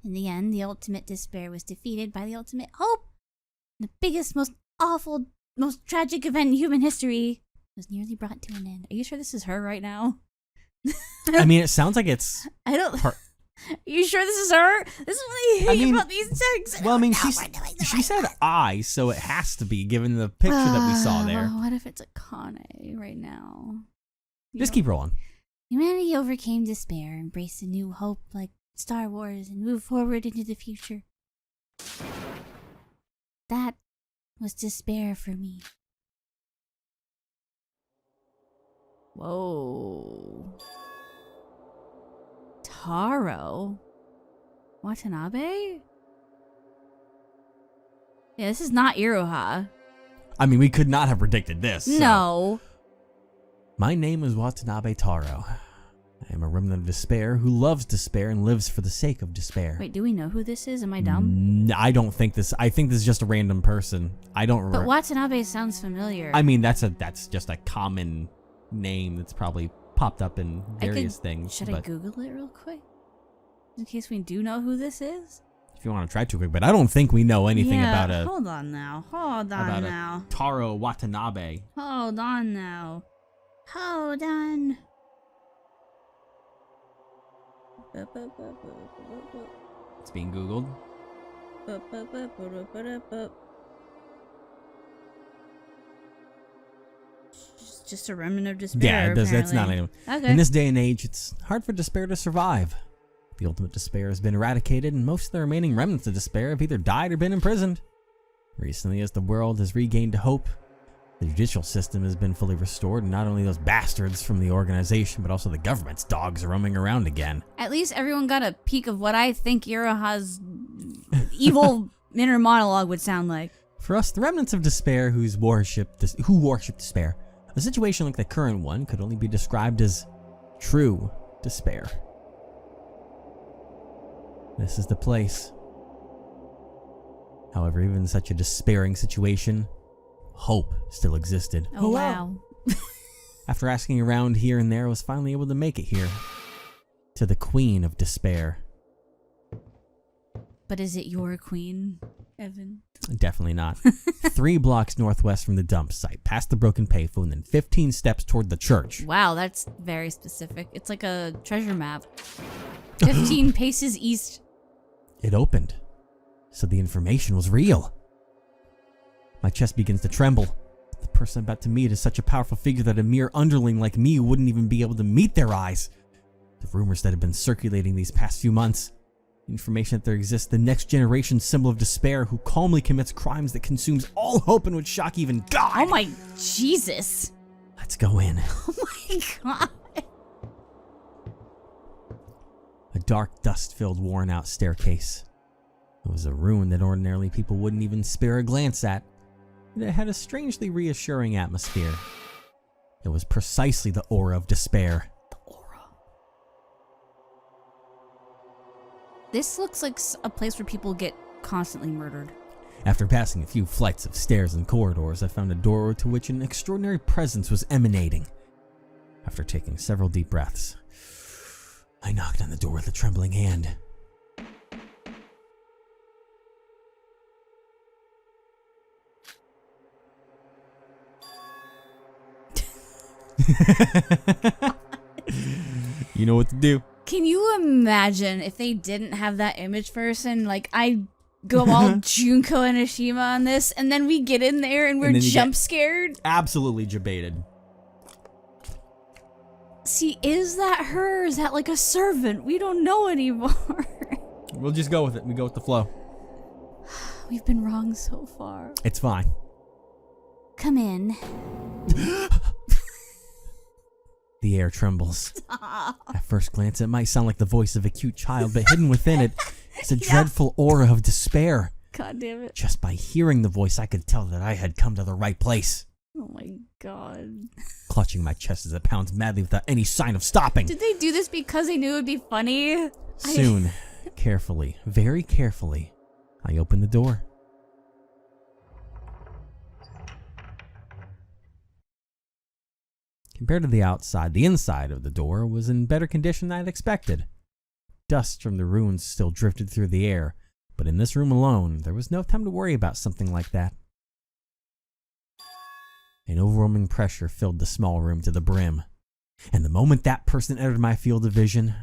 In the end, the ultimate despair was defeated by the ultimate hope. The biggest, most awful, most tragic event in human history was nearly brought to an end. Are you sure this is her right now? I mean, it sounds like it's... I don't... Her. Are you sure this is her? This is what I hate about these things. Well, I mean, she said I, so it has to be, given the picture that we saw there. What if it's a Kane right now? Just keep rolling. Humanity overcame despair, embraced a new hope like Star Wars, and moved forward into the future. That was despair for me. Whoa. Taro? Watanabe? Yeah, this is not Iroha. I mean, we could not have predicted this. No. So. My name is Watanabe Taro. I am a remnant of despair who loves despair and lives for the sake of despair. Wait, do we know who this is? Am I dumb? I don't think this. I think this is just a random person. I don't remember. But Watanabe sounds familiar. I mean, that's just a common name that's probably popped up in various things. Should I Google it real quick? In case we do know who this is? if you want to try too quick, but I don't think we know anything about a Hold on now. Hold on now. Taro Watanabe. Hold on now. Hold on. It's being Googled. Just a remnant of despair. Yeah, it does. That's not apparently. anyone. Okay. In this day and age, it's hard for despair to survive. The ultimate despair has been eradicated, and most of the remaining remnants of despair have either died or been imprisoned. Recently, as the world has regained hope, the judicial system has been fully restored, and not only those bastards from the organization, but also the government's dogs are roaming around again. At least everyone got a peek of what I think Iroha's evil inner monologue would sound like. For us, the remnants of despair who worship despair, a situation like the current one could only be described as true despair. This is the place. However, even in such a despairing situation, hope still existed. Oh, wow. After asking around here and there, I was finally able to make it here. To the Queen of Despair. But is it your queen, Evan? Definitely not. 3 blocks northwest from the dump site, past the broken payphone, and 15 steps toward the church. Wow, that's very specific. It's like a treasure map. 15 paces east. It opened. So the information was real. My chest begins to tremble. The person I'm about to meet is such a powerful figure that a mere underling like me wouldn't even be able to meet their eyes. The rumors that have been circulating these past few months. Information that there exists the next generation symbol of despair who calmly commits crimes that consumes all hope and would shock even God. Oh my Jesus. Let's go in. Oh my God. A dark, dust-filled, worn-out staircase. It was a ruin that ordinarily people wouldn't even spare a glance at. It had a strangely reassuring atmosphere. It was precisely the aura of despair. The aura. This looks like a place where people get constantly murdered. After passing a few flights of stairs and corridors, I found a door to which an extraordinary presence was emanating. After taking several deep breaths, I knocked on the door with a trembling hand. You know what to do. Can you imagine if they didn't have that image person? Like, I go all Junko and Ashima on this, and then we get in there and we're jump scared? Absolutely debated. See, is that her? Is that like a servant? We don't know anymore. We'll just go with it. We go with the flow. We've been wrong so far. It's fine. Come in. The air trembles. At first glance, it might sound like the voice of a cute child, but hidden within it is a dreadful aura of despair. God damn it. Just by hearing the voice, I could tell that I had come to the right place. Oh my God. Clutching my chest as it pounds madly without any sign of stopping. Did they do this because they knew it would be funny? Soon, carefully, very carefully, I opened the door. Compared to the outside, the inside of the door was in better condition than I'd expected. Dust from the ruins still drifted through the air, but in this room alone, there was no time to worry about something like that. An overwhelming pressure filled the small room to the brim, and the moment that person entered my field of vision,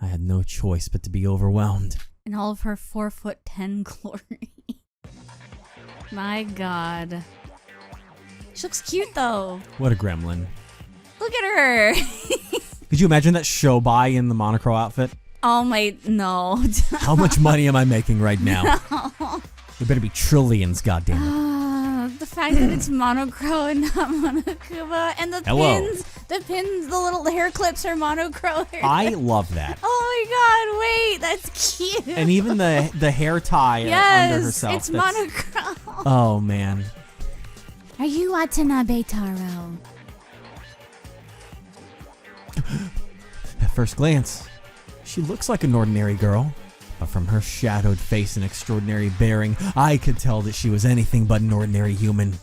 I had no choice but to be overwhelmed. In all of her 4'10" glory. My God. She looks cute though. What a gremlin. Look at her. Could you imagine that Shobai in the monochrome outfit? Oh my, no. How much money am I making right now? No. There better be trillions, goddammit. The fact that it's monochrome and not monokuma, and the pins, the hair clips are monochrome. I love that. Oh my God, wait, that's cute. And even the hair tie under herself. It's monochrome. Oh man. Are you Watanabe Taro? At first glance, she looks like an ordinary girl, but from her shadowed face and extraordinary bearing, I could tell that she was anything but an ordinary human.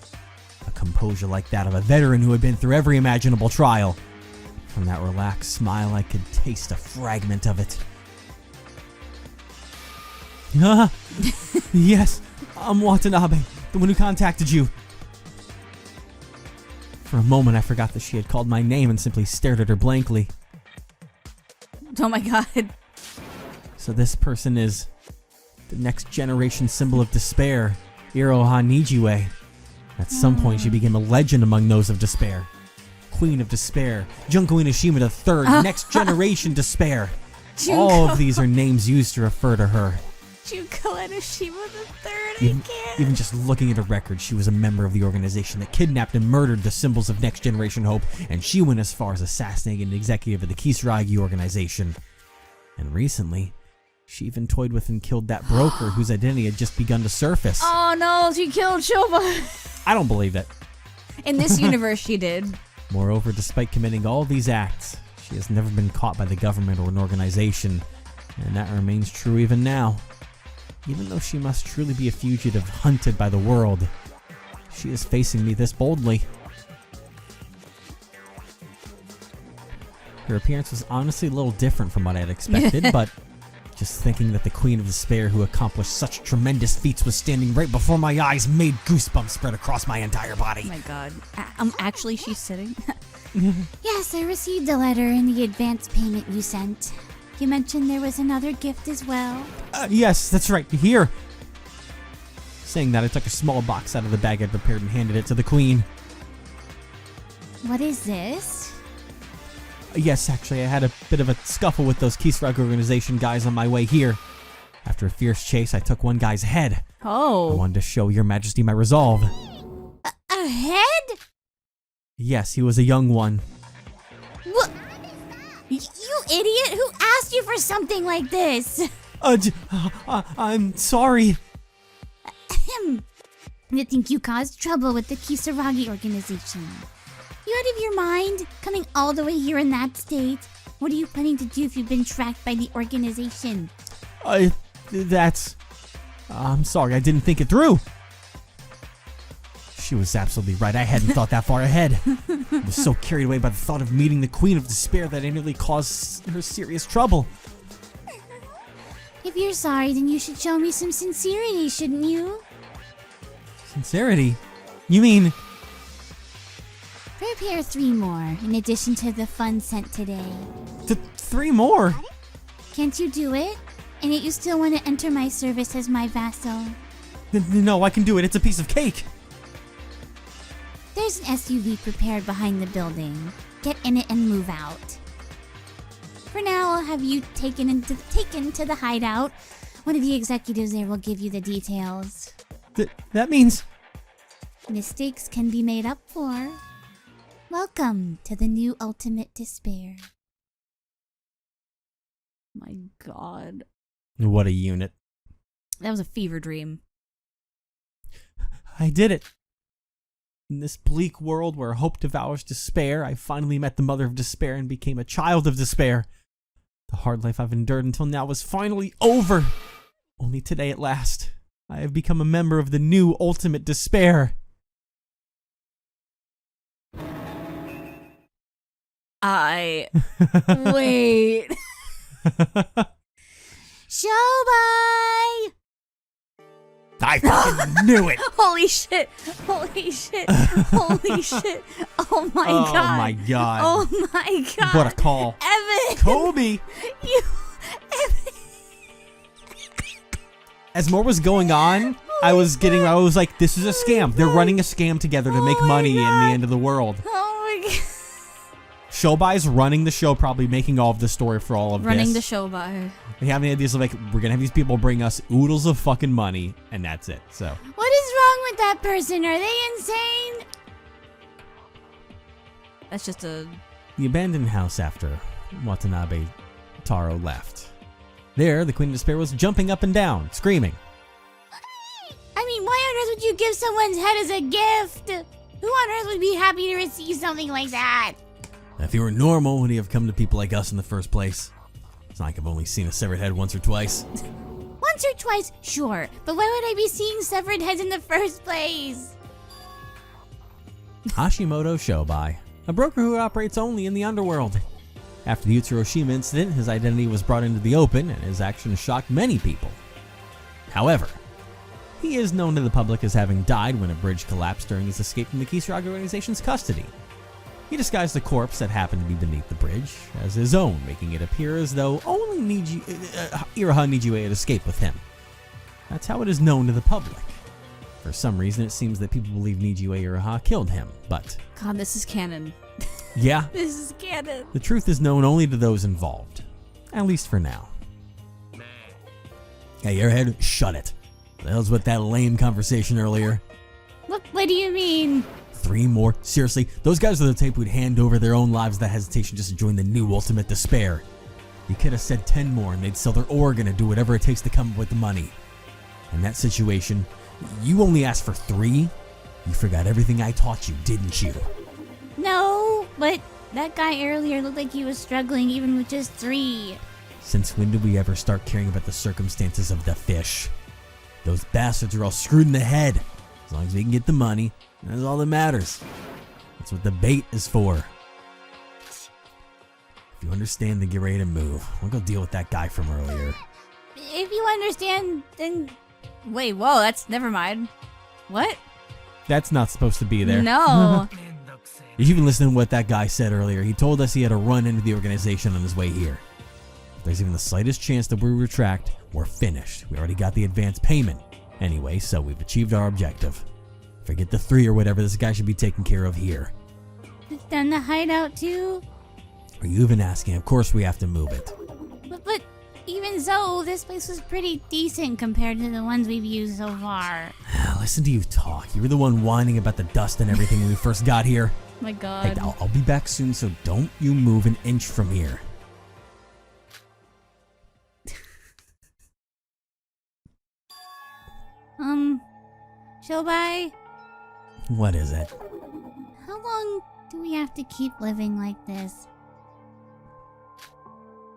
A composure like that of a veteran who had been through every imaginable trial. From that relaxed smile, I could taste a fragment of it, Yes, I'm Watanabe, the one who contacted you. For a moment, I forgot that she had called my name and simply stared at her blankly. Oh my god. So this person is the next generation symbol of despair, Iroha Nijiue. At some point, she became a legend among those of despair. Queen of Despair, Junko Inashima III, next generation despair. All of these are names used to refer to her. Junko Enoshima III, Even just looking at her record, she was a member of the organization that kidnapped and murdered the symbols of Next Generation Hope, and she went as far as assassinating an executive of the Kisaragi organization. And recently, she even toyed with and killed that broker whose identity had just begun to surface. Oh no, she killed Shoba. I don't believe it. In this universe, she did. Moreover, despite committing all these acts, she has never been caught by the government or an organization, and that remains true even now. Even though she must truly be a fugitive hunted by the world, she is facing me this boldly. Her appearance was honestly a little different from what I had expected, but just thinking that the Queen of Despair who accomplished such tremendous feats was standing right before my eyes made goosebumps spread across my entire body. Oh my god. Actually, she's sitting. Yes, I received a letter in the advance payment you sent. You mentioned there was another gift as well. Yes, that's right. Here. Saying that, I took a small box out of the bag I'd prepared and handed it to the Queen. What is this? Yes, actually, I had a bit of a scuffle with those Kisaragi organization guys on my way here. After a fierce chase, I took one guy's head. I Oh. wanted to show your majesty my resolve. A head? Yes, he was a young one. What? You idiot! Who asked you for something like this? I'm sorry. You think you caused trouble with the Kisaragi organization? You out of your mind? Coming all the way here in that state? What are you planning to do if you've been tracked by the organization? I'm sorry, I didn't think it through. She was absolutely right. I hadn't thought that far ahead. I was so carried away by the thought of meeting the Queen of Despair that I nearly caused her serious trouble. If you're sorry, then you should show me some sincerity, shouldn't you? Sincerity? You mean... Prepare 3 more, in addition to the funds sent today. 3 more? Can't you do it? And yet you still want to enter my service as my vassal? No, I can do it. It's a piece of cake. There's an SUV prepared behind the building. Get in it and move out. For now, I'll have you taken to the hideout. One of the executives there will give you the details. That means... Mistakes can be made up for. Welcome to the new Ultimate Despair. My god. What a unit. That was a fever dream. I did it. In this bleak world where hope devours despair, I finally met the mother of despair and became a child of despair. The hard life I've endured until now was finally over. Only today at last, I have become a member of the new Ultimate Despair. Wait. Showboy! I fucking knew it! Holy shit. Holy shit. Holy shit. Oh my god. Oh my god. Oh my god. What a call. Evan. Kobe! You. Evan. As more was going on, I was like, this is a scam. They're running a scam together to make money in the end of the world. Oh my god. Showbai's running the show, probably making all of the story for all of this. Running the show by. They have the ideas of like, we're gonna have these people bring us oodles of fucking money, and that's it. So What is wrong with that person? Are they insane? That's just a. the abandoned house after Watanabe Taro left. There, the Queen of Despair was jumping up and down, screaming. I mean, why on earth would you give someone's head as a gift? Who on earth would be happy to receive something like that? If he were normal, would he have come to people like us in the first place? It's not like I've only seen a severed head once or twice. Once or twice, sure, but why would I be seeing severed heads in the first place? Hashimoto Shobai, a broker who operates only in the underworld. After the Utsuroshima incident, his identity was brought into the open, and his actions shocked many people. However, he is known to the public as having died when a bridge collapsed during his escape from the Kisaragi organization's custody. He disguised the corpse that happened to be beneath the bridge as his own, making it appear as though only Iraha Nijiue had escaped with him. That's how it is known to the public. For some reason, it seems that people believe Nijiue Iraha killed him, but... God, this is canon. Yeah. This is canon. The truth is known only to those involved. At least for now. Hey, Airhead, shut it. The hell's with that lame conversation earlier? What do you mean? 3 more? Seriously? Those guys are the type who'd hand over their own lives without hesitation just to join the new Ultimate Despair. You could have said 10 more and they'd sell their organ and do whatever it takes to come up with the money. In that situation, you only asked for 3? You forgot everything I taught you, didn't you? No, but that guy earlier looked like he was struggling even with just 3. Since when did we ever start caring about the circumstances of the fish? Those bastards are all screwed in the head. As long as we can get the money, that's all that matters. That's what the bait is for. If you understand, then get ready to move. We'll go deal with that guy from earlier. If you understand, then... Wait, whoa, that's... Never mind. What? That's not supposed to be there. No. Did you even listen to what that guy said earlier? He told us he had to run into the organization on his way here. If there's even the slightest chance that we retract, we're finished. We already got the advance payment. Anyway, so we've achieved our objective. Forget the 3 or whatever, this guy should be taken care of here. Done the hideout too? Are you even asking? Of course we have to move it. But even so, this place was pretty decent compared to the ones we've used so far. Listen to you talk. You were the one whining about the dust and everything when we first got here. My God. Hey, I'll be back soon, so don't you move an inch from here. Shobai, What is it? how long do we have to keep living like this?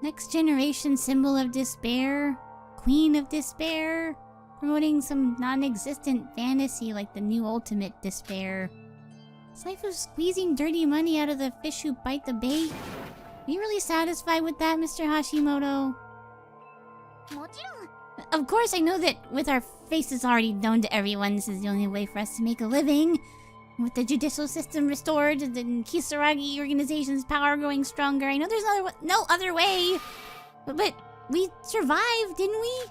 Next generation symbol of despair? Queen of despair? Promoting some non-existent fantasy like the new ultimate despair. This life of squeezing dirty money out of the fish who bite the bait? Are you really satisfied with that, Mr. Hashimoto? Of course, I know that with our faces already known to everyone, this is the only way for us to make a living. With the judicial system restored and the Kisaragi organization's power growing stronger, I know there's no other way. But we survived, didn't we?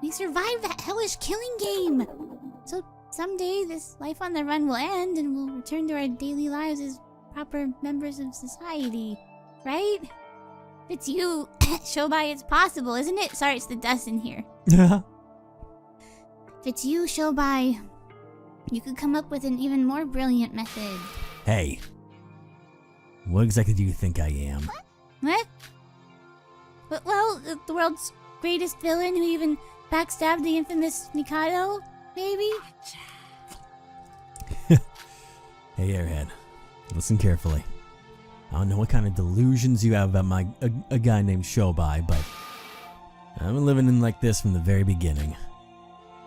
We survived that hellish killing game. So someday this life on the run will end and we'll return to our daily lives as proper members of society, right? If it's you, Shobai, it's possible, isn't it? Sorry, it's the dust in here. If it's you, Shobai, you could come up with an even more brilliant method. Hey. What exactly do you think I am? What? Well, the world's greatest villain who even backstabbed the infamous Mikado, maybe? Hey, Airhead. Listen carefully. I don't know what kind of delusions you have about a guy named Shobai, but I've been living in like this from the very beginning.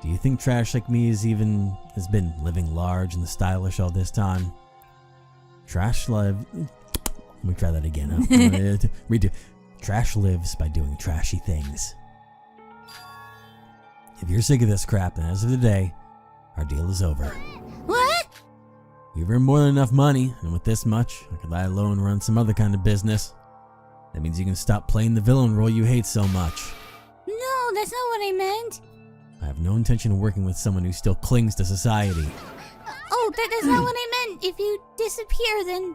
Do you think trash like me has been living large and stylish all this time? Trash live. Let me try that again. Huh? Redo. Trash lives by doing trashy things. If you're sick of this crap, then as of today, our deal is over. What? You've earned more than enough money, and with this much, I could lie low and run some other kind of business. That means you can stop playing the villain role you hate so much. No, that's not what I meant. I have no intention of working with someone who still clings to society. Oh, that's not what I meant. If you disappear, then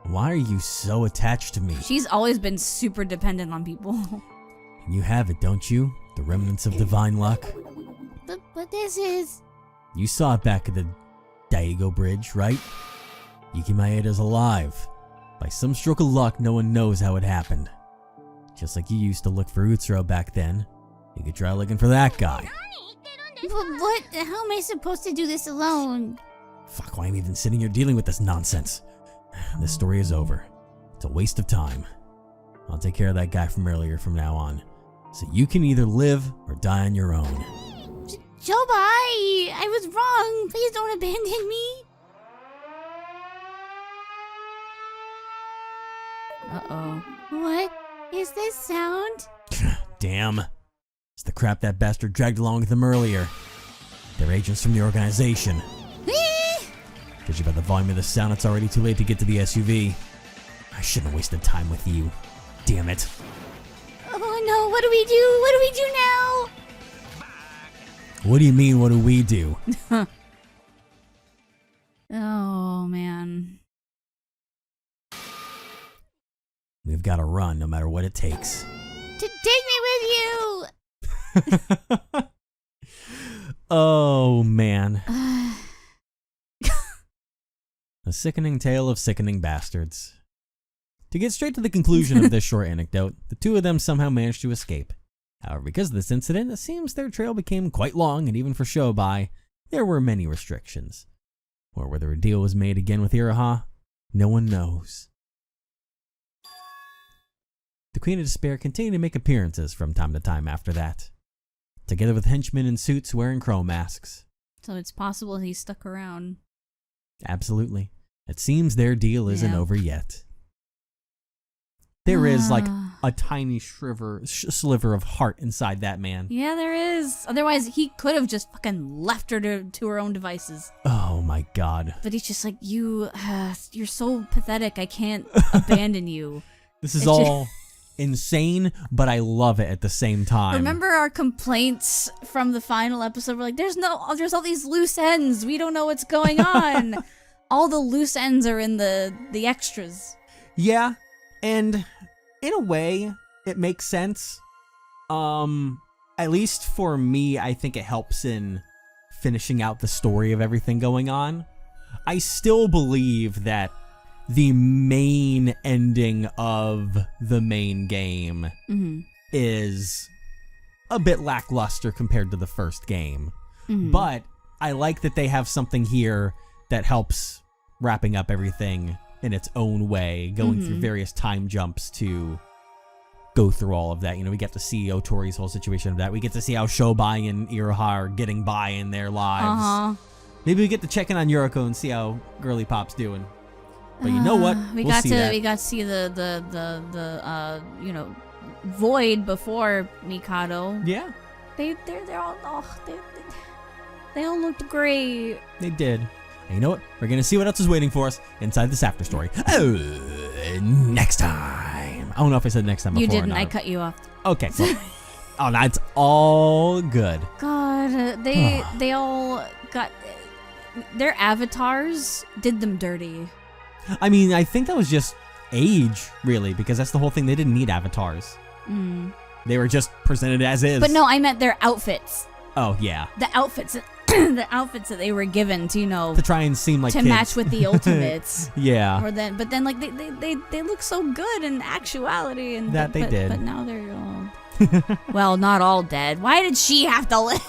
Why are you so attached to me? She's always been super dependent on people. You have it, don't you? The remnants of divine luck? But this is... You saw it back at the Daigo Bridge, right? Yuki Maeda's alive. By some stroke of luck, no one knows how it happened. Just like you used to look for Utsuro back then, you could try looking for that guy. But what? How am I supposed to do this alone? Fuck, why am I even sitting here dealing with this nonsense? This story is over. It's a waste of time. I'll take care of that guy from earlier from now on. So you can either live or die on your own. Shobai, I was wrong. Please don't abandon me. Uh-oh. What is this sound? Damn. It's the crap that bastard dragged along with him earlier. They're agents from the organization. Judging by the volume of the sound, it's already too late to get to the SUV. I shouldn't have wasted time with you. Damn it. Oh no, what do we do? What do we do now? What do you mean, what do we do? Oh, man. We've got to run no matter what it takes. To take me with you! Oh, man. A sickening tale of sickening bastards. To get straight to the conclusion of this short anecdote, the two of them somehow managed to escape. However, because of this incident, it seems their trail became quite long, and even for Shobai, there were many restrictions. Or whether a deal was made again with Iroha, no one knows. The Queen of Despair continued to make appearances from time to time after that, together with henchmen in suits wearing crow masks. So it's possible he stuck around. Absolutely. It seems their deal isn't over yet. There is like a tiny sliver of heart inside that man. Yeah, there is. Otherwise, he could have just fucking left her to her own devices. Oh my god. But he's just like, you're so pathetic. I can't abandon you. This is all insane, but I love it at the same time. Remember our complaints from the final episode? We're like, there's all these loose ends. We don't know what's going on. All the loose ends are in the extras. Yeah, and in a way, it makes sense. At least for me, I think it helps in finishing out the story of everything going on. I still believe that the main ending of the main game is a bit lackluster compared to the first game. But I like that they have something here that helps wrapping up everything in its own way, going through various time jumps to go through all of that. You know, we get to see Otori's whole situation of that. We get to see how Shobai and Iroha are getting by in their lives. Maybe we get to check in on Yuriko and see how Girly Pop's doing. But you know what? We got to see the Void before Mikado. Yeah. They all looked great. They did. And you know what? We're going to see what else is waiting for us inside this after story. Next time. I don't know if I said next time before. You didn't. Or not. I cut you off. Okay. Well, oh, that's all good. God, they all got their avatars did them dirty. I mean, I think that was just age, really, because that's the whole thing. They didn't need avatars. They were just presented as is. But no, I meant their outfits. Oh, yeah. The outfits that they were given to, to try and seem like to kids. match with the ultimates. Yeah. But then like they look so good in actuality, and that they did. But now they're all well, not all dead. Why did she have to live?